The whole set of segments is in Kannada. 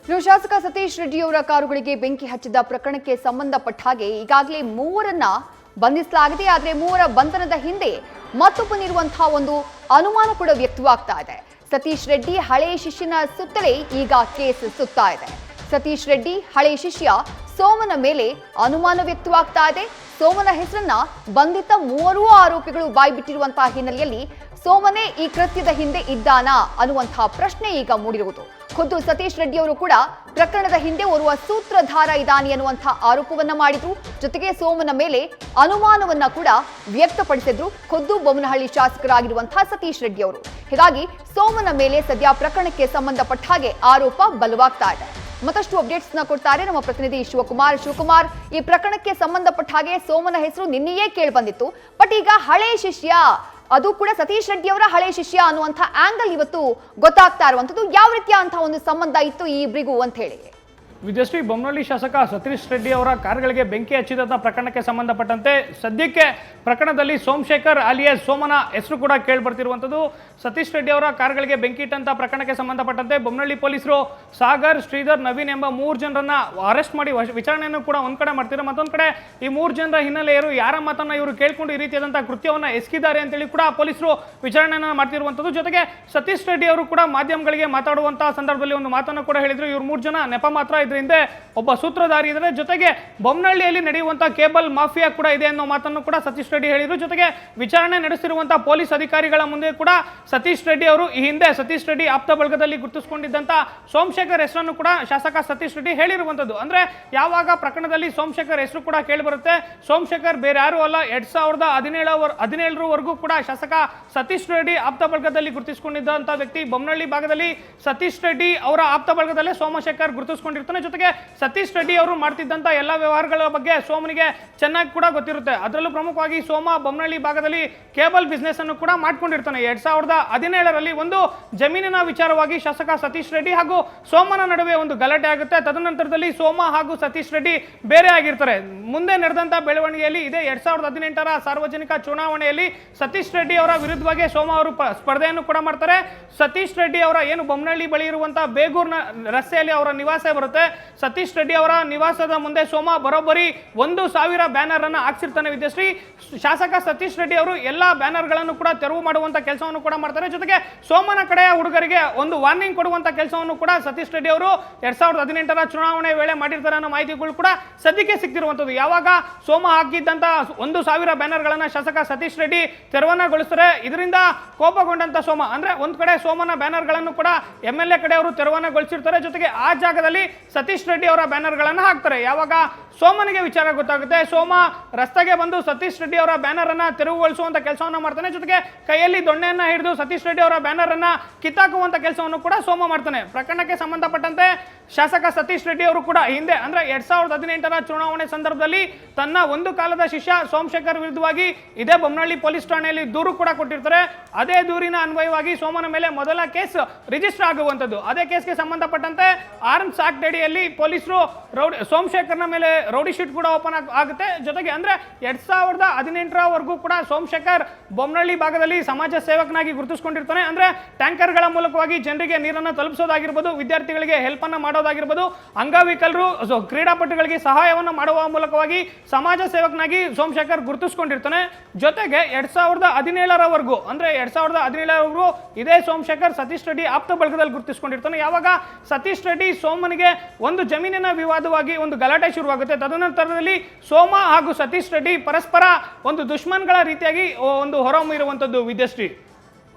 ಶಾಸಕ ಸತೀಶ್ ರೆಡ್ಡಿ ಅವರ ಕಾರುಗಳಿಗೆ ಬೆಂಕಿ ಹಚ್ಚಿದ ಪ್ರಕರಣಕ್ಕೆ ಸಂಬಂಧಪಟ್ಟ ಹಾಗೆ ಈಗಾಗಲೇ ಮೂವರನ್ನ ಬಂಧಿಸಲಾಗಿದೆ. ಆದರೆ ಮೂವರ ಬಂಧನದ ಹಿಂದೆ ಮತ್ತೊಬ್ಬನಿರುವಂತಹ ಒಂದು ಅನುಮಾನ ಕೂಡ ವ್ಯಕ್ತವಾಗ್ತಾ ಇದೆ. ಸತೀಶ್ ರೆಡ್ಡಿ ಹಳೆಯ ಶಿಷ್ಯನ ಸುತ್ತಲೇ ಈಗ ಕೇಸ್ ಸುತ್ತಾ ಇದೆ. ಸತೀಶ್ ರೆಡ್ಡಿ ಹಳೆಯ ಶಿಷ್ಯ ಸೋಮನ ಮೇಲೆ ಅನುಮಾನ ವ್ಯಕ್ತವಾಗ್ತಾ ಇದೆ. ಸೋಮನ ಹೆಸರನ್ನ ಬಂಧಿತ ಮೂವರು ಆರೋಪಿಗಳು ಬಾಯ್ಬಿಟ್ಟಿರುವಂತಹ ಹಿನ್ನೆಲೆಯಲ್ಲಿ ಸೋಮನೇ ಈ ಕೃತ್ಯದ ಹಿಂದೆ ಇದ್ದಾನಾ ಅನ್ನುವಂತಹ ಪ್ರಶ್ನೆ ಈಗ ಮೂಡಿರುವುದು. ಖುದ್ದು ಸತೀಶ್ ರೆಡ್ಡಿ ಅವರು ಕೂಡ ಪ್ರಕರಣದ ಹಿಂದೆ ಓರ್ವ ಸೂತ್ರಧಾರ ಇದ್ದಾನೆ ಅನ್ನುವಂತಹ ಆರೋಪವನ್ನ ಮಾಡಿದ್ರು. ಜೊತೆಗೆ ಸೋಮನ ಮೇಲೆ ಅನುಮಾನವನ್ನ ಕೂಡ ವ್ಯಕ್ತಪಡಿಸಿದ್ರು ಖುದ್ದು ಬೊಮ್ಮನಹಳ್ಳಿ ಶಾಸಕರಾಗಿರುವಂತಹ ಸತೀಶ್ ರೆಡ್ಡಿ ಅವರು. ಹೀಗಾಗಿ ಸೋಮನ ಮೇಲೆ ಸದ್ಯ ಪ್ರಕರಣಕ್ಕೆ ಸಂಬಂಧಪಟ್ಟ ಹಾಗೆ ಆರೋಪ ಬಲವಾಗ್ತಾ ಇದೆ. ಮತ್ತಷ್ಟು ಅಪ್ಡೇಟ್ಸ್ ನ ಕೊಡ್ತಾರೆ ನಮ್ಮ ಪ್ರತಿನಿಧಿ ಶಿವಕುಮಾರ್. ಈ ಪ್ರಕರಣಕ್ಕೆ ಸಂಬಂಧಪಟ್ಟ ಹಾಗೆ ಸೋಮನ ಹೆಸರು ನಿನ್ನೆಯೇ ಕೇಳಿ ಬಂದಿತ್ತು. ಬಟ್ ಈಗ ಹಳೆ ಶಿಷ್ಯ, ಅದು ಕೂಡ ಸತೀಶ್ ರೆಡ್ಡಿ ಅವರ ಹಳೆ ಶಿಷ್ಯ ಅನ್ನುವಂಥ ಆಂಗಲ್ ಇವತ್ತು ಗೊತ್ತಾಗ್ತಾ ಇರುವಂತದ್ದು. ಯಾವ ರೀತಿಯ ಅಂತ ಒಂದು ಸಂಬಂಧ ಇತ್ತು ಈ ಇಬ್ಬರಿಗೂ ಅಂತ ಹೇಳಿ ವಿಜಯಶ್ರೀ, ಬೊಮ್ಮನಹಳ್ಳಿ ಶಾಸಕ ಸತೀಶ್ ರೆಡ್ಡಿ ಅವರ ಕಾರುಗಳಿಗೆ ಬೆಂಕಿ ಹಚ್ಚಿದಂಥ ಪ್ರಕರಣಕ್ಕೆ ಸಂಬಂಧಪಟ್ಟಂತೆ ಸದ್ಯಕ್ಕೆ ಪ್ರಕರಣದಲ್ಲಿ ಸೋಮಶೇಖರ್ ಅಲಿಯಾಸ್ ಸೋಮನ ಹೆಸರು ಕೂಡ ಕೇಳಿಬರ್ತಿರುವಂಥದ್ದು. ಸತೀಶ್ ರೆಡ್ಡಿ ಅವರ ಕಾರುಗಳಿಗೆ ಬೆಂಕಿ ಇಟ್ಟಂಥ ಪ್ರಕರಣಕ್ಕೆ ಸಂಬಂಧಪಟ್ಟಂತೆ ಬೊಮ್ಮನಹಳ್ಳಿ ಪೊಲೀಸರು ಸಾಗರ್, ಶ್ರೀಧರ್, ನವೀನ್ ಎಂಬ 3 ಜನರನ್ನ ಅರೆಸ್ಟ್ ಮಾಡಿ ವಿಚಾರಣೆಯನ್ನು ಕೂಡ ಒಂದ್ ಕಡೆ ಮಾಡ್ತಿದ್ದಾರೆ. ಮತ್ತೊಂದು ಕಡೆ ಈ 3 ಜನರ ಹಿನ್ನೆಲೆಯರು ಯಾರ ಮಾತನ್ನ ಇವರು ಕೇಳ್ಕೊಂಡು ಈ ರೀತಿಯಾದಂತಹ ಕೃತ್ಯವನ್ನ ಎಸಗಿದ್ದಾರೆ ಅಂತೇಳಿ ಕೂಡ ಪೊಲೀಸರು ವಿಚಾರಣೆಯನ್ನು ಮಾಡ್ತಿರುವಂಥದ್ದು. ಜೊತೆಗೆ ಸತೀಶ್ ರೆಡ್ಡಿ ಅವರು ಕೂಡ ಮಾಧ್ಯಮಗಳಿಗೆ ಮಾತಾಡುವಂತಹ ಸಂದರ್ಭದಲ್ಲಿ ಒಂದು ಮಾತನ್ನು ಕೂಡ ಹೇಳಿದ್ರು. ಇವ್ರು 3 ಜನ ನೆಪ ಮಾತ್ರ, ಹಿಂದೆ ಒಬ್ಬ ಸೂತ್ರಧಾರಿ ಇದ್ದಾರೆ, ಜೊತೆಗೆ ಬೊಮ್ಮನಹಳ್ಳಿಯಲ್ಲಿ ನಡೆಯುವಂತಹ ಕೇಬಲ್ ಮಾಫಿಯಾ ಕೂಡ ಇದೆ ಅನ್ನೋ ಮಾತನ್ನು ಕೂಡ ಸತೀಶ್ ರೆಡ್ಡಿ ಹೇಳಿದ್ರು. ಜೊತೆಗೆ ವಿಚಾರಣೆ ನಡೆಸಿರುವಂತಹ ಪೊಲೀಸ್ ಅಧಿಕಾರಿಗಳ ಮುಂದೆ ಕೂಡ ಸತೀಶ್ ರೆಡ್ಡಿ ಅವರು ಈ ಹಿಂದೆ ಸತೀಶ್ ರೆಡ್ಡಿ ಆಪ್ತ ಬಳಗದಲ್ಲಿ ಗುರುತಿಸಿಕೊಂಡಿದ್ದಂತ ಸೋಮಶೇಖರ್ ಹೆಸರನ್ನು ಕೂಡ ಶಾಸಕ ಸತೀಶ್ ರೆಡ್ಡಿ ಹೇಳಿರುವಂತದ್ದು. ಅಂದ್ರೆ ಯಾವಾಗ ಪ್ರಕರಣದಲ್ಲಿ ಸೋಮಶೇಖರ್ ಹೆಸರು ಕೂಡ ಕೇಳಿ ಬರುತ್ತೆ, ಸೋಮಶೇಖರ್ ಬೇರೆ ಯಾರು ಅಲ್ಲ, 2017ರವರೆಗೂ ಕೂಡ ಶಾಸಕ ಸತೀಶ್ ರೆಡ್ಡಿ ಆಪ್ತ ಬಳಗದಲ್ಲಿ ಗುರುತಿಸಿಕೊಂಡಿದ್ದಂತ ವ್ಯಕ್ತಿ. ಬೊಮ್ಮನಹಳ್ಳಿ ಭಾಗದಲ್ಲಿ ಸತೀಶ್ ರೆಡ್ಡಿ ಅವರ ಆಪ್ತ ಬಳಗದಲ್ಲೇ ಸೋಮಶೇಖರ್ ಗುರುತಿಸಿಕೊಂಡಿರ್ತಾನೆ. ಜೊತೆಗೆ ಸತೀಶ್ ರೆಡ್ಡಿ ಅವರು ಮಾಡ್ತಿದ್ದಂತ ಎಲ್ಲ ವ್ಯವಹಾರಗಳ ಬಗ್ಗೆ ಸೋಮನಿಗೆ ಚೆನ್ನಾಗಿ ಕೂಡ ಗೊತ್ತಿರುತ್ತೆ. ಅದರಲ್ಲೂ ಪ್ರಮುಖವಾಗಿ ಸೋಮ ಬೊಮ್ಮನಹಳ್ಳಿ ಭಾಗದಲ್ಲಿ ಕೇಬಲ್ ಬಿಸ್ನೆಸ್ ಅನ್ನು ಕೂಡ ಮಾಡ್ಕೊಂಡಿರ್ತಾನೆ. 2017ರಲ್ಲಿ ಒಂದು ಜಮೀನಿನ ವಿಚಾರವಾಗಿ ಶಾಸಕ ಸತೀಶ್ ರೆಡ್ಡಿ ಹಾಗೂ ಸೋಮನ ನಡುವೆ ಒಂದು ಗಲಾಟೆ ಆಗುತ್ತೆ. ತದನಂತರದಲ್ಲಿ ಸೋಮ ಹಾಗೂ ಸತೀಶ್ ರೆಡ್ಡಿ ಬೇರೆ ಆಗಿರ್ತಾರೆ. ಮುಂದೆ ನಡೆದಂತ ಬೆಳವಣಿಗೆಯಲ್ಲಿ ಇದೇ 2018ರ ಸಾರ್ವಜನಿಕ ಚುನಾವಣೆಯಲ್ಲಿ ಸತೀಶ್ ರೆಡ್ಡಿ ಅವರ ವಿರುದ್ಧವಾಗಿ ಸೋಮ ಅವರು ಸ್ಪರ್ಧೆಯನ್ನು ಕೂಡ ಮಾಡ್ತಾರೆ. ಸತೀಶ್ ರೆಡ್ಡಿ ಅವರ ಏನು ಬೊಮ್ಮನಹಳ್ಳಿ ಬಳಿ ಇರುವಂತಹ ಬೇಗೂರ್ನ ರಸ್ತೆಯಲ್ಲಿ ಅವರ ನಿವಾಸ ಬರುತ್ತೆ. ಸತೀಶ್ ರೆಡ್ಡಿ ಅವರ ನಿವಾಸದ ಮುಂದೆ ಸೋಮ ಬರೋಬ್ಬರಿ 1,000 ಬ್ಯಾನರ್ ಅನ್ನು ಹಾಕ್ಸಿರ್ತಾನೆ. ವಿದ್ಯಶ್ರೀ, ಶಾಸಕ ಸತೀಶ್ ರೆಡ್ಡಿ ಅವರು ಎಲ್ಲಾ ಬ್ಯಾನರ್ ಗಳನ್ನು ಕೂಡ ತೆರವು ಮಾಡುವಂತ ಕೆಲಸವನ್ನು ಕೂಡ ಮಾಡ್ತಾರೆ. ಜೊತೆಗೆ ಸೋಮನ ಕಡೆಯ ಹುಡುಗರಿಗೆ ಒಂದು ವಾರ್ನಿಂಗ್ ಕೊಡುವಂತ ಕೆಲಸವನ್ನು ಕೂಡ ಸತೀಶ್ ರೆಡ್ಡಿ ಅವರು 2018ರ ಚುನಾವಣೆ ವೇಳೆ ಮಾಡಿರ್ತಾರೆ ಅನ್ನೋ ಮಾಹಿತಿಗಳು ಕೂಡ ಸದ್ಯಕ್ಕೆ ಸಿಕ್ತಿರುವಂತದ್ದು. ಯಾವಾಗ ಸೋಮ ಹಾಕಿದ್ದಂತ 1,000 ಬ್ಯಾನರ್ ಗಳನ್ನ ಶಾಸಕ ಸತೀಶ್ ರೆಡ್ಡಿ ತೆರವನ್ನಗೊಳಿಸ್ತಾರೆ. ಇದರಿಂದ ಕೋಪಗೊಂಡಂತ ಸೋಮ, ಅಂದ್ರೆ ಒಂದ್ ಕಡೆ ಸೋಮನ ಬ್ಯಾನರ್ ಗಳನ್ನು ಕೂಡ MLA ಕಡೆ ಅವರು ತೆರವನ್ನಗೊಳಿಸಿರ್ತಾರೆ. ಜೊತೆಗೆ ಆ ಜಾಗದಲ್ಲಿ ಸತೀಶ್ ರೆಡ್ಡಿ ಅವರ ಬ್ಯಾನರ್ ಗಳನ್ನ ಹಾಕ್ತಾರೆ. ಯಾವಾಗ ಸೋಮನಿಗೆ ವಿಚಾರ ಗೊತ್ತಾಗುತ್ತೆ, ಸೋಮ ರಸ್ತೆಗೆ ಬಂದು ಸತೀಶ್ ರೆಡ್ಡಿ ಅವರ ಬ್ಯಾನರ್ ಅನ್ನ ತೆರವುಗೊಳಿಸುವಂತ ಕೆಲಸವನ್ನ ಮಾಡ್ತಾನೆ. ಜೊತೆಗೆ ಕೈಯಲ್ಲಿ ದೊಣ್ಣೆಯನ್ನ ಹಿಡಿದು ಸತೀಶ್ ರೆಡ್ಡಿ ಅವರ ಬ್ಯಾನರ್ ಅನ್ನ ಕಿತ್ತಾಕುವಂತ ಕೆಲಸವನ್ನು ಕೂಡ ಸೋಮ ಮಾಡ್ತಾನೆ. ಪ್ರಕರಣಕ್ಕೆ ಸಂಬಂಧಪಟ್ಟಂತೆ ಶಾಸಕ ಸತೀಶ್ ರೆಡ್ಡಿ ಅವರು ಕೂಡ ಹಿಂದೆ ಅಂದ್ರೆ 2018ರ ಚುನಾವಣೆ ಸಂದರ್ಭದಲ್ಲಿ ತನ್ನ ಒಂದು ಕಾಲದ ಶಿಷ್ಯ ಸೋಮಶೇಖರ್ ವಿರುದ್ಧವಾಗಿ ಇದೇ ಬೊಮ್ಮನಹಳ್ಳಿ ಪೊಲೀಸ್ ಠಾಣೆಯಲ್ಲಿ ದೂರು ಕೂಡ ಕೊಟ್ಟಿರ್ತಾರೆ. ಅದೇ ದೂರಿನ ಅನ್ವಯವಾಗಿ ಸೋಮನ ಮೇಲೆ ಮೊದಲ ಕೇಸ್ ರಿಜಿಸ್ಟರ್ ಆಗುವಂತದ್ದು. ಅದೇ ಕೇಸ್ಗೆ ಸಂಬಂಧಪಟ್ಟಂತೆ ಆರ್ಮ್ಸ್ ಆಕ್ಟ್ ಅಡಿಯಲ್ಲಿ ಪೊಲೀಸರು ಸೋಮಶೇಖರ್ನ ಮೇಲೆ ರೌಡಿ ಶೀಟ್ ಕೂಡ ಓಪನ್ ಆಗುತ್ತೆ. ಜೊತೆಗೆ ಅಂದ್ರೆ 2018ರವರೆಗೂ ಕೂಡ ಸೋಮಶೇಖರ್ ಬೊಮ್ಮನಹಳ್ಳಿ ಭಾಗದಲ್ಲಿ ಸಮಾಜ ಸೇವಕನಾಗಿ ಗುರುತಿಸಿಕೊಂಡಿರ್ತಾನೆ. ಅಂದ್ರೆ ಟ್ಯಾಂಕರ್ಗಳ ಮೂಲಕವಾಗಿ ಜನರಿಗೆ ನೀರನ್ನು ತಲುಪಿಸೋದಾಗಿರ್ಬೋದು, ವಿದ್ಯಾರ್ಥಿಗಳಿಗೆ ಹೆಲ್ಪ್ ಅನ್ನ ಮಾಡೋದಾಗಿರ್ಬೋದು, ಅಂಗವಿಕಲರು ಕ್ರೀಡಾಪಟುಗಳಿಗೆ ಸಹಾಯವನ್ನು ಮಾಡುವ ಮೂಲಕವಾಗಿ ಸಮಾಜ ಸೇವಕನಾಗಿ ಸೋಮಶೇಖರ್ ಗುರುತಿಸಿಕೊಂಡಿರ್ತಾನೆ. ಜೊತೆಗೆ 2017ರವರೆಗೂ ಅಂದ್ರೆ 2017ರವರೆಗೂ ಇದೇ ಸೋಮಶೇಖರ್ ಸತೀಶ್ ರೆಡ್ಡಿ ಆಪ್ತ ಬಳಗದಲ್ಲಿ ಗುರುತಿಸಿಕೊಂಡಿರ್ತಾನೆ. ಯಾವಾಗ ಸತೀಶ್ ರೆಡ್ಡಿ ಸೋಮನಿಗೆ ಒಂದು ಜಮೀನಿನ ವಿವಾದವಾಗಿ ಒಂದು ಗಲಾಟೆ ಶುರುವಾಗುತ್ತೆ. ತದನಂತರದಲ್ಲಿ ಸೋಮ ಹಾಗೂ ಸತೀಶ್ ರೆಡ್ಡಿ ಪರಸ್ಪರ ಒಂದು ದುಶ್ಮನ್ಗಳ ರೀತಿಯಾಗಿ ಒಂದು ಹೊರಹೊಮ್ಮಿರುವಂತದ್ದು. ವಿದ್ಯಶ್ರೀ,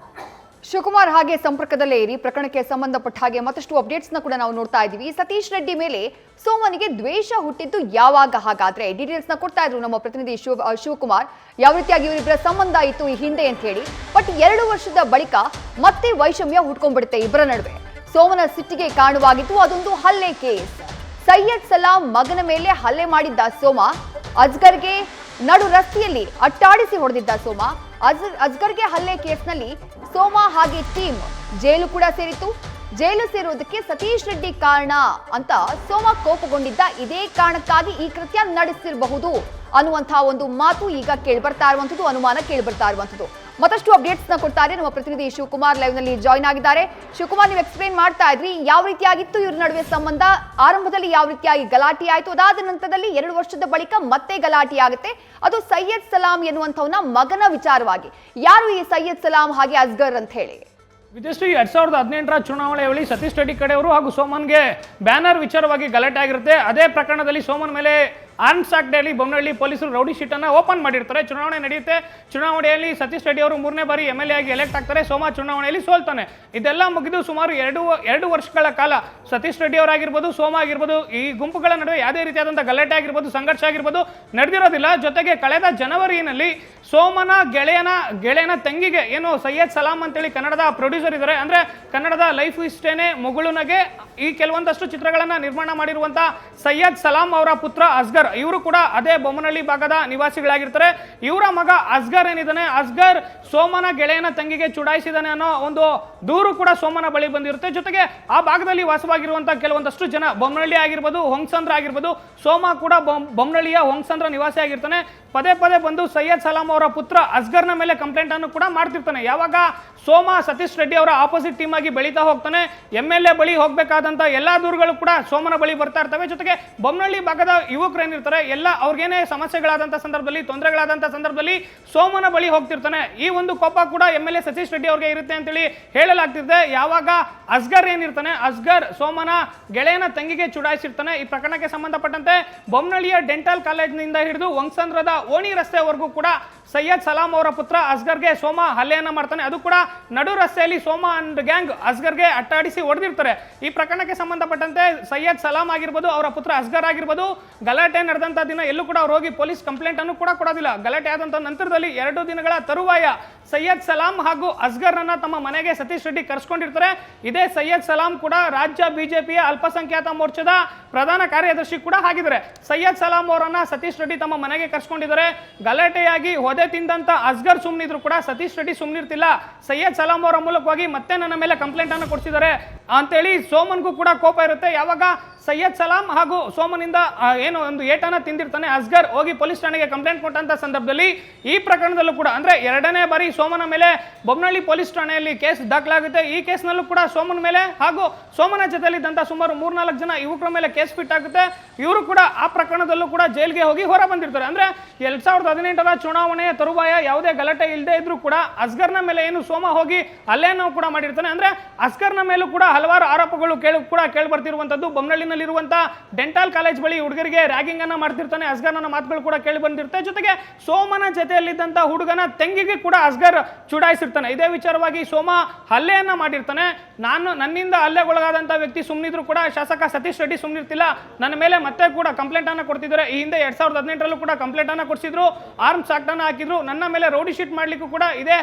ಶಿವಕುಮಾರ್ ಹಾಗೆ ಸಂಪರ್ಕದಲ್ಲೇ ಇರಿ. ಪ್ರಕರಣಕ್ಕೆ ಸಂಬಂಧಪಟ್ಟ ಹಾಗೆ ಮತ್ತಷ್ಟು ಅಪ್ಡೇಟ್ಸ್ ನ ಕೂಡ ನಾವು ನೋಡ್ತಾ ಇದ್ದೀವಿ. ಸತೀಶ್ ರೆಡ್ಡಿ ಮೇಲೆ ಸೋಮನಿಗೆ ದ್ವೇಷ ಹುಟ್ಟಿದ್ದು ಯಾವಾಗ? ಹಾಗಾದ್ರೆ ಡೀಟೇಲ್ಸ್ ನ ಕೊಡ್ತಾ ಇದ್ರು ನಮ್ಮ ಪ್ರತಿನಿಧಿ ಶಿವಕುಮಾರ್. ಯಾವ ರೀತಿಯಾಗಿ ಇವರಿಬ್ಬರ ಸಂಬಂಧ ಇತ್ತು ಈ ಹಿಂದೆ ಅಂತ ಹೇಳಿ. ಬಟ್ 2 ವರ್ಷದ ಬಳಿಕ ಮತ್ತೆ ವೈಷಮ್ಯ ಹುಟ್ಕೊಂಡ್ಬಿಡುತ್ತೆ ಇಬ್ಬರ ನಡುವೆ. ಸೋಮನ ಸಿಟ್ಟಿಗೆ ಕಾರಣವಾಗಿತ್ತು ಅದೊಂದು ಹಲ್ಲೆ ಕೇಸ್. ಸೈಯದ್ ಸಲಾಂ ಮಗನ ಮೇಲೆ ಹಲ್ಲೆ ಮಾಡಿದ್ದ ಸೋಮ ಅಜ್ಗರ್ಗೆ ನಡು ರಸ್ತೆಯಲ್ಲಿ ಅಟ್ಟಾಡಿಸಿ ಹೊಡೆದಿದ್ದ ಸೋಮ. ಅಜ್ಗರ್ಗೆ ಹಲ್ಲೆ ಕೇಸ್ನಲ್ಲಿ ಸೋಮ ಹಾಗೆ ಟೀಮ್ ಜೈಲು ಕೂಡ ಸೇರಿತ್ತು. ಜೈಲು ಸೇರೋದಕ್ಕೆ ಸತೀಶ್ ರೆಡ್ಡಿ ಕಾರಣ ಅಂತ ಸೋಮ ಕೋಪಗೊಂಡಿದ್ದ. ಇದೇ ಕಾರಣಕ್ಕಾಗಿ ಈ ಕೃತ್ಯ ನಡೆಸಿರಬಹುದು ಅನ್ನುವಂತಹ ಒಂದು ಮಾತು ಈಗ ಕೇಳ್ಬರ್ತಾ ಇರುವಂಥದ್ದು, ಅನುಮಾನ ಕೇಳ್ಬರ್ತಾ ಇರುವಂಥದ್ದು. ಮತ್ತಷ್ಟು ಅಪ್ಡೇಟ್ಸ್ ನ ಕೊಡ್ತಾರೆ ನಮ್ಮ ಪ್ರತಿನಿಧಿ ಶಿವಕುಮಾರ್ ಲೈವ್ ನಲ್ಲಿ ಜಾಯ್ನ್ ಆಗಿದ್ದಾರೆ. ಶಿವಕುಮಾರ್, ನೀವು ಎಕ್ಸ್ಪ್ಲೇನ್ ಮಾಡ್ತಾ ಇದ್ರಿ ಯಾವ ರೀತಿಯಾಗಿತ್ತು ಇವ್ರ ನಡುವೆ ಸಂಬಂಧ, ಆರಂಭದಲ್ಲಿ ಯಾವ ರೀತಿಯಾಗಿ ಗಲಾಟೆ ಆಯಿತು, ಅದಾದ ನಂತರದಲ್ಲಿ 2 ವರ್ಷದ ಬಳಿಕ ಮತ್ತೆ ಗಲಾಟೆ ಆಗುತ್ತೆ. ಅದು ಸೈಯದ್ ಸಲಾಂ ಎನ್ನುವಂಥವನ ಮಗನ ವಿಚಾರವಾಗಿ. ಯಾರು ಈ ಸೈಯದ್ ಸಲಾಂ ಹಾಗೆ ಅಸ್ಗರ್ ಅಂತ ಹೇಳಿ? ವಿಜಯಶ್ರೀ, 2018ರ ಚುನಾವಣೆ ವೇಳೆ ಸತೀಶ್ ರೆಡ್ಡಿ ಕಡೆಯವರು ಹಾಗೂ ಸೋಮನ್ಗೆ ಬ್ಯಾನರ್ ವಿಚಾರವಾಗಿ ಗಲಾಟೆ ಆಗಿರುತ್ತೆ. ಅದೇ ಪ್ರಕರಣದಲ್ಲಿ ಸೋಮನ್ ಮೇಲೆ ಆರ್ಮ್ಸ್ ಆಕ್ಟ್ ಅಡಿ ಬೊಮ್ಮನಹಳ್ಳಿ ಪೊಲೀಸರು ರೌಡಿ ಶೀಟ್ ಅನ್ನ ಓಪನ್ ಮಾಡಿರ್ತಾರೆ. ಚುನಾವಣೆ ನಡೆಯುತ್ತೆ. ಚುನಾವಣೆಯಲ್ಲಿ ಸತೀಶ್ ರೆಡ್ಡಿ ಅವರು 3ನೇ ಬಾರಿ MLA ಆಗಿ ಎಲೆಕ್ಟ್ ಆಗ್ತಾರೆ. ಸೋಮ ಚುನಾವಣೆಯಲ್ಲಿ ಸೋಲ್ತಾನೆ. ಇದೆಲ್ಲ ಮುಗಿದು ಸುಮಾರು ಎರಡು ವರ್ಷಗಳ ಕಾಲ ಸತೀಶ್ ರೆಡ್ಡಿ ಅವರಾಗಿರ್ಬೋದು, ಸೋಮ ಆಗಿರ್ಬೋದು, ಈ ಗುಂಪುಗಳ ನಡುವೆ ಯಾವುದೇ ರೀತಿಯಾದಂತಹ ಗಲಾಟೆ ಆಗಿರ್ಬೋದು, ಸಂಘರ್ಷ ಆಗಿರ್ಬೋದು ನಡೆದಿರೋದಿಲ್ಲ. ಜೊತೆಗೆ ಕಳೆದ ಜನವರಿನಲ್ಲಿ ಸೋಮನ ಗೆಳೆಯನ ತಂಗಿಗೆ ಏನು ಸೈಯದ್ ಸಲಾಂ ಅಂತೇಳಿ ಕನ್ನಡದ ಪ್ರೊಡ್ಯೂಸರ್ ಇದ್ದಾರೆ, ಅಂದ್ರೆ ಕನ್ನಡದ ಲೈಫ್ ಇಷ್ಟೇನೆ ಮುಗುಳುನಗೆ ಈ ಕೆಲವೊಂದಷ್ಟು ಚಿತ್ರಗಳನ್ನ ನಿರ್ಮಾಣ ಮಾಡಿರುವಂತಹ ಸೈಯದ್ ಸಲಾಂ ಅವರ ಪುತ್ರ ಅಸ್ಗರ್, ಇವರು ಕೂಡ ಅದೇ ಬೊಮ್ಮನಹಳ್ಳಿ ಭಾಗದ ನಿವಾಸಿಗಳಾಗಿರ್ತಾರೆ. ಇವರ ಮಗ ಅಸ್ಗರ್ ಏನಿದ್ದಾನೆ, ಅಸ್ಗರ್ ಸೋಮನ ಗೆಳೆಯನ ತಂಗಿಗೆ ಚುಡಾಯಿಸಿದಾನೆ ಅನ್ನೋ ಒಂದು ದೂರು ಕೂಡ ಸೋಮನ ಬಳಿ ಬಂದಿರುತ್ತೆ. ಜೊತೆಗೆ ಆ ಭಾಗದಲ್ಲಿ ವಾಸವಾಗಿರುವಂತಹ ಕೆಲವೊಂದಷ್ಟು ಜನ, ಬೊಮ್ಮನಹಳ್ಳಿ ಆಗಿರ್ಬೋದು, ಹೊಂಗಸಂದ್ರ ಆಗಿರ್ಬೋದು, ಸೋಮ ಕೂಡ ಬೊಮ್ಮನಹಳ್ಳಿಯ ಹೊಂಗಸಂದ್ರ ನಿವಾಸಿ ಆಗಿರ್ತಾನೆ. ಪದೇ ಬಂದು ಸೈಯದ್ ಸಲಾಂ ಅವರ ಪುತ್ರ ಅಸ್ಗರ್ನ ಮೇಲೆ ಕಂಪ್ಲೇಂಟ್ ಅನ್ನು ಕೂಡ ಮಾಡ್ತಿರ್ತಾನೆ. ಯಾವಾಗ ಸೋಮ ಸತೀಶ್ ರೆಡ್ಡಿ ಅವರ ಆಪೋಸಿಟ್ ಟೀಮ್ ಆಗಿ ಬೆಳೀತಾ ಹೋಗ್ತಾನೆ, MLA ಬಳಿ ಹೋಗ್ಬೇಕಾದಂತ ಎಲ್ಲಾ ದೂರುಗಳು ಕೂಡ ಸೋಮನ ಬಳಿ ಬರ್ತಾ ಇರ್ತವೆ. ಜೊತೆಗೆ ಬೊಮ್ಮನಹಳ್ಳಿ ಭಾಗದ ಯುವಕರು ಏನಿರ್ತಾರೆ ಎಲ್ಲ ಅವ್ರಿಗೇನೆ ಸಮಸ್ಯೆಗಳಾದಂತ ಸಂದರ್ಭದಲ್ಲಿ, ತೊಂದರೆಗಳಾದಂತ ಸಂದರ್ಭದಲ್ಲಿ ಸೋಮನ ಬಳಿ ಹೋಗ್ತಿರ್ತಾನೆ. ಈ ಒಂದು ಕೋಪ ಕೂಡ MLA ಸತೀಶ್ ರೆಡ್ಡಿ ಅವ್ರಿಗೆ ಇರುತ್ತೆ ಅಂತೇಳಿ ಹೇಳಲಾಗ್ತಿದೆ. ಯಾವಾಗ ಅಸ್ಗರ್ ಏನಿರ್ತಾನೆ, ಅಸ್ಗರ್ ಸೋಮನ ಗೆಳೆಯನ ತಂಗಿಗೆ ಚುಡಾಯಿಸಿರ್ತಾನೆ. ಈ ಪ್ರಕರಣಕ್ಕೆ ಸಂಬಂಧಪಟ್ಟಂತೆ ಬೊಮ್ಮನಹಳ್ಳಿಯ ಡೆಂಟಲ್ ಕಾಲೇಜ್ನಿಂದ ಹಿಡಿದು ಹೊಂಗಸಂದ್ರದ ಓಣಿ ರಸ್ತೆವರೆಗೂ ಕೂಡ ಸೈಯದ್ ಸಲಾಂ ಅವರ ಪುತ್ರ ಅಸ್ಗರ್ಗೆ ಸೋಮ ಹಲ್ಲೆಯನ್ನ ಮಾಡ್ತಾನೆ. ಅದು ಕೂಡ ನಡು ರಸ್ತೆಯಲ್ಲಿ ಸೋಮ ಅಂಡ್ ಗ್ಯಾಂಗ್ ಅಸ್ಗರ್ಗೆ ಅಟ್ಟಾಡಿಸಿ ಹೊಡೆದಿರ್ತಾರೆ. ಈ ಪ್ರಕರಣಕ್ಕೆ ಸಂಬಂಧಪಟ್ಟಂತೆ ಸೈಯದ್ ಸಲಾಂ ಆಗಿರ್ಬೋದು, ಅವರ ಪುತ್ರ ಅಸ್ಗರ್ ಆಗಿರ್ಬೋದು, ಗಲಾಟೆ ನಡೆದಂತ ದಿನ ಎಲ್ಲೂ ಕೂಡ ಅವ್ರು ಹೋಗಿ ಪೊಲೀಸ್ ಕಂಪ್ಲೇಂಟ್ ಅನ್ನು ಕೂಡ ಕೊಡೋದಿಲ್ಲ. ಗಲಾಟೆ ಆದಂತ ನಂತರದಲ್ಲಿ 2 ದಿನಗಳ ತರುವಾಯ ಸೈಯದ್ ಸಲಾಂ ಹಾಗೂ ಅಸ್ಗರ್ನ ತಮ್ಮ ಮನೆಗೆ ಸತೀಶ್ ರೆಡ್ಡಿ ಕರೆಸ್ಕೊಂಡಿರ್ತಾರೆ. ಇದೇ ಸೈಯದ್ ಸಲಾಂ ಕೂಡ ರಾಜ್ಯ ಬಿಜೆಪಿಯ ಅಲ್ಪಸಂಖ್ಯಾತ ಮೋರ್ಚಾದ ಪ್ರಧಾನ ಕಾರ್ಯದರ್ಶಿ ಕೂಡ ಆಗಿದ್ದಾರೆ. ಸೈಯದ್ ಸಲಾಂ ಅವರನ್ನ ಸತೀಶ್ ರೆಡ್ಡಿ ತಮ್ಮ ಮನೆಗೆ ಕರೆಸ್ಕೊಂಡಿದ್ದಾರೆ. ಗಲಾಟೆಯಾಗಿ ಹೊದೆ ತಿಂದಂತ ಅಸ್ಗರ್ ಸುಮ್ನಿದ್ರು ಕೂಡ ಸತೀಶ್ ರೆಡ್ಡಿ ಸುಮ್ನಿರ್ತಿಲ್ಲ. ಸೈಯದ್ ಸಲಾಂ ಅವರ ಮೂಲಕವಾಗಿ ಮತ್ತೆ ನನ್ನ ಮೇಲೆ ಕಂಪ್ಲೇಂಟ್ ಅನ್ನು ಕೊಡಿಸಿದ್ದಾರೆ ಅಂತೇಳಿ ಸೋಮನ್ಗೂ ಕೂಡ ಕೋಪ ಇರುತ್ತೆ. ಯಾವಾಗ ಸೈಯದ್ ಸಲಾಂ ಹಾಗೂ ಸೋಮನಿಂದ ಏನು ಒಂದು ಏಟನ್ನ ತಿಂದಿರ್ತಾನೆ ಅಸ್ಗರ್, ಹೋಗಿ ಪೊಲೀಸ್ ಠಾಣೆಗೆ ಕಂಪ್ಲೇಂಟ್ ಕೊಟ್ಟಂತ ಸಂದರ್ಭದಲ್ಲಿ ಈ ಪ್ರಕರಣದಲ್ಲೂ ಕೂಡ ಅಂದ್ರೆ 2ನೇ ಬಾರಿ ಸೋಮನ ಮೇಲೆ ಬೊಮ್ಮನಹಳ್ಳಿ ಪೊಲೀಸ್ ಠಾಣೆಯಲ್ಲಿ ಕೇಸ್ ದಾಖಲಾಗುತ್ತೆ. ಈ ಕೇಸ್ನಲ್ಲೂ ಕೂಡ ಸೋಮನ ಮೇಲೆ ಹಾಗೂ ಸೋಮನ ಜೊತೆಲಿದ್ದಂತ ಸುಮಾರು 3-4 ಜನ ಯುವಕರ ಮೇಲೆ ಕೇಸ್ ಫಿಟ್ ಆಗುತ್ತೆ. ಇವರು ಕೂಡ ಆ ಪ್ರಕರಣದಲ್ಲೂ ಕೂಡ ಜೈಲ್ಗೆ ಹೋಗಿ ಹೊರ ಬಂದಿರ್ತಾರೆ. ಅಂದ್ರೆ 2018ರ ಚುನಾವಣೆಯ ತರುವಾಯ ಯಾವುದೇ ಗಲಾಟೆ ಇಲ್ಲದೆ ಇದ್ರೂ ಕೂಡ ಅಸ್ಗರ್ನ ಮೇಲೆ ಏನು ಸೋಮ ಹೋಗಿ ಹಲ್ಲೆಯನ್ನು ಕೂಡ ಮಾಡಿರ್ತಾನೆ. ಅಂದ್ರೆ ಅಸ್ಗರ್ನ ಮೇಲೂ ಕೂಡ ಹಲವಾರು ಆರೋಪಗಳು ಕೇಳಿ ಬರ್ತಿರುವಂತದ್ದು. ಬೊಮ್ಮನಹಳ್ಳಿನಲ್ಲಿರುವಂತಹ ಡೆಂಟಲ್ ಕಾಲೇಜ್ ಬಳಿ ಹುಡುಗರಿಗೆ ರ್ಯಾಗಿಂಗ್ ಅನ್ನ ಮಾಡ್ತಿರ್ತಾನೆ. ಅಸ್ಗರ್ನ ಮಾತುಗಳು ಕೂಡ ಕೇಳಿ ಬಂದಿರುತ್ತೆ. ಜೊತೆಗೆ ಸೋಮನ ಜೊತೆಯಲ್ಲಿದ್ದಂತ ಹುಡುಗನ ತಂಗಿಗೆ ಕೂಡ ಅಸ್ಗರ್ ಚುಡಾಯಿಸಿರ್ತಾನೆ. ಇದೇ ವಿಚಾರವಾಗಿ ಸೋಮ ಹಲ್ಲೆಯನ್ನ ಮಾಡಿರ್ತಾನೆ. ನನ್ನಿಂದ ಹಲ್ಲೆಗೊಳಗಾದಂತ ವ್ಯಕ್ತಿ ಸುಮ್ಮನಿದ್ರು ಕೂಡ ಶಾಸಕ ಸತೀಶ್ ರೆಡ್ಡಿ ಸುಮ್ಮನಿರ್ತಿಲ್ಲ, ನನ್ನ ಮೇಲೆ ಮತ್ತೆ ಕೂಡ ಕಂಪ್ಲೇಂಟ್ ಅನ್ನ ಕೊಡ್ತಿದ್ದಾರೆ. ಈ ಹಿಂದೆ 2018ರಲ್ಲೂ ಕೂಡ ಕಂಪ್ಲೇಂಟ್ ಅನ್ನ ಕೊಡಿಸಿದ್ರು, ಆರ್ಮ್ಸ್ ಆಕ್ಟ್ ಅನ್ನ ಹಾಕಿದ್ರು. ನನ್ನ ಮೇಲೆ ರೌಡಿ ಶೀಟ್ ಮಾಡ್ಲಿಕ್ಕೂ ಕೂಡ ಇದೇ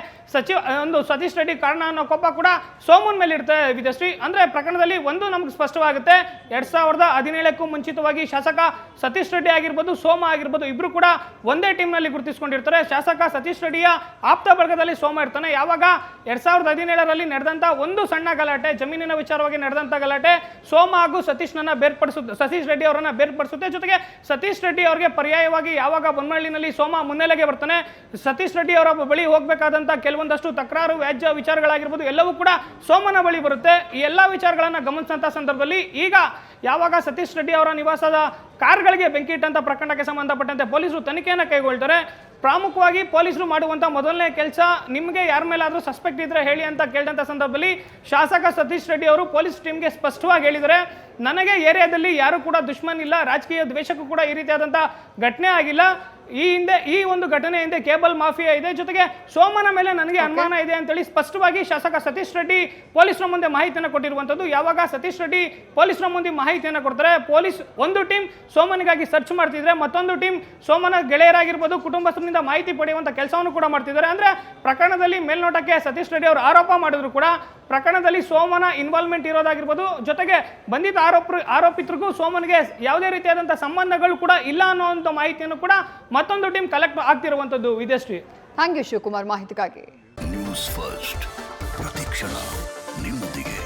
ಸತೀಶ್ ರೆಡ್ಡಿ ಕಾರಣ ಅನ್ನೋ ಕೋಪ ಕೂಡ ಸೋಮನ್ ಮೇಲೆ ಇರುತ್ತೆ. ವಿಜಯಶ್ರೀ, ಅಂದ್ರೆ ಪ್ರಕರಣದಲ್ಲಿ ಒಂದು ನಮ್ಗೆ ಸ್ಪಷ್ಟವಾಗುತ್ತೆ, 2017ಕ್ಕೂ ಮುಂಚಿತವಾಗಿ ಶಾಸಕ ಸತೀಶ್ ರೆಡ್ಡಿ ಆಗಿರ್ಬೋದು, ಸೋಮ ಆಗಿರ್ಬೋದು, ಇಬ್ರು ಕೂಡ ಒಂದೇ ಟೀಮ್ ನಲ್ಲಿ ಗುರುತಿಸಿಕೊಂಡಿರ್ತಾರೆ. ಶಾಸಕ ಸತೀಶ್ ರೆಡ್ಡಿಯ ಆಪ್ತ ಬಳಗದಲ್ಲಿ ಸೋಮ ಇರ್ತಾನೆ. ಯಾವಾಗ 2017ರಲ್ಲಿ ನಡೆದಂತ ಒಂದು ಸಣ್ಣ ಗಲಾಟೆ, ಜಮೀನಿನ ವಿಚಾರವಾಗಿ ನಡೆದಂತ ಗಲಾಟೆ ಸೋಮ ಹಾಗೂ ಸತೀಶ್ ರೆಡ್ಡಿ ಅವರನ್ನ ಬೇರ್ಪಡಿಸುತ್ತೆ. ಜೊತೆಗೆ ಸತೀಶ್ ರೆಡ್ಡಿ ಅವರಿಗೆ ಪರ್ಯಾಯವಾಗಿ ಯಾವಾಗ ಬೊಮ್ಮನಹಳ್ಳಿನಲ್ಲಿ ಸೋಮ ಮುನ್ನೆಲೆಗೆ ಬರ್ತಾನೆ, ಸತೀಶ್ ರೆಡ್ಡಿ ಅವರ ಬಳಿ ಹೋಗಬೇಕಾದಂತ ಕೆಲವೊಂದಷ್ಟು ತಕರಾರು, ವ್ಯಾಜ್ಯ ವಿಚಾರಗಳಾಗಿರ್ಬೋದು ಎಲ್ಲವೂ ಕೂಡ ಸೋಮನ ಬಳಿ ಬರುತ್ತೆ. ಈ ಎಲ್ಲಾ ವಿಚಾರಗಳನ್ನ ಗಮನಿಸಿದಂತ ಸಂದರ್ಭದಲ್ಲಿ ಈಗ ಯಾವಾಗ ಸತೀಶ್ ರೆಡ್ಡಿ ಅವರ ನಿವಾಸದ ಕಾರ್ಗಳಿಗೆ ಬೆಂಕಿ ಇಟ್ಟಂತ ಪ್ರಕರಣಕ್ಕೆ ಸಂಬಂಧಪಟ್ಟಂತೆ ಪೊಲೀಸರು ತನಿಖೆಯನ್ನು ಕೈಗೊಳ್ತಾರೆ. ಪ್ರಮುಖವಾಗಿ ಪೊಲೀಸರು ಮಾಡುವಂತ ಮೊದಲನೇ ಕೆಲಸ, ನಿಮಗೆ ಯಾರ ಮೇಲಾದ್ರೂ ಸಸ್ಪೆಕ್ಟ್ ಇದ್ರೆ ಹೇಳಿ ಅಂತ ಕೇಳಿದಂತ ಸಂದರ್ಭದಲ್ಲಿ ಶಾಸಕ ಸತೀಶ್ ರೆಡ್ಡಿ ಅವರು ಪೊಲೀಸ್ ಟೀಮ್ಗೆ ಸ್ಪಷ್ಟವಾಗಿ ಹೇಳಿದ್ದಾರೆ, ನನಗೆ ಏರಿಯಾದಲ್ಲಿ ಯಾರು ಕೂಡ ದುಶ್ಮನ್ ಇಲ್ಲ, ರಾಜಕೀಯ ದ್ವೇಷಕ್ಕೂ ಕೂಡ ಈ ರೀತಿಯಾದಂಥ ಘಟನೆ ಆಗಿಲ್ಲ. ಈ ಒಂದು ಘಟನೆ ಹಿಂದೆ ಕೇಬಲ್ ಮಾಫಿಯಾ ಇದೆ, ಜೊತೆಗೆ ಸೋಮನ ಮೇಲೆ ನನಗೆ ಅನುಮಾನ ಇದೆ ಅಂತೇಳಿ ಸ್ಪಷ್ಟವಾಗಿ ಶಾಸಕ ಸತೀಶ್ ರೆಡ್ಡಿ ಪೊಲೀಸರ ಮುಂದೆ ಮಾಹಿತಿಯನ್ನು ಕೊಟ್ಟಿರುವಂತದ್ದು. ಯಾವಾಗ ಸತೀಶ್ ರೆಡ್ಡಿ ಪೊಲೀಸರ ಮುಂದೆ ಮಾಹಿತಿಯನ್ನು ಕೊಡ್ತಾರೆ, ಪೊಲೀಸ್ ಒಂದು ಟೀಮ್ ಸೋಮನಿಗಾಗಿ ಸರ್ಚ್ ಮಾಡ್ತಿದ್ರೆ, ಮತ್ತೊಂದು ಟೀಮ್ ಸೋಮನ ಗೆಳೆಯರಾಗಿರ್ಬೋದು, ಕುಟುಂಬಸ್ಥರಿಂದ ಮಾಹಿತಿ ಪಡೆಯುವಂತ ಕೆಲಸವನ್ನು ಕೂಡ ಮಾಡ್ತಿದ್ದಾರೆ. ಅಂದ್ರೆ ಪ್ರಕರಣದಲ್ಲಿ ಮೇಲ್ನೋಟಕ್ಕೆ ಸತೀಶ್ ರೆಡ್ಡಿ ಅವರು ಆರೋಪ ಮಾಡಿದ್ರು ಕೂಡ ಪ್ರಕರಣದಲ್ಲಿ ಸೋಮನ ಇನ್ವಾಲ್ವ್ಮೆಂಟ್ ಇರೋದಾಗಿರ್ಬೋದು, ಜೊತೆಗೆ ಬಂಧಿತ ಆರೋಪಿತರಿಗೂ ಸೋಮನಿಗೆ ಯಾವುದೇ ರೀತಿಯಾದಂತಹ ಸಂಬಂಧಗಳು ಕೂಡ ಇಲ್ಲ ಅನ್ನೋ ಮಾಹಿತಿಯನ್ನು ಕೂಡ ಮತ್ತೊಂದು ಟೀಮ್ ಕಲೆಕ್ಟ್ ಆಗ್ತಿರುವಂತದ್ದು. ವಿದ್ಯಾಶ್ರೀ, ಥ್ಯಾಂಕ್ ಯು ಶಿವಕುಮಾರ್ ಮಾಹಿತಿಗಾಗಿ. ನ್ಯೂಸ್ ಫಸ್ಟ್ ಪ್ರತಿಕ್ಷಣ ನಿಮ್ಮೊಂದಿಗೆ.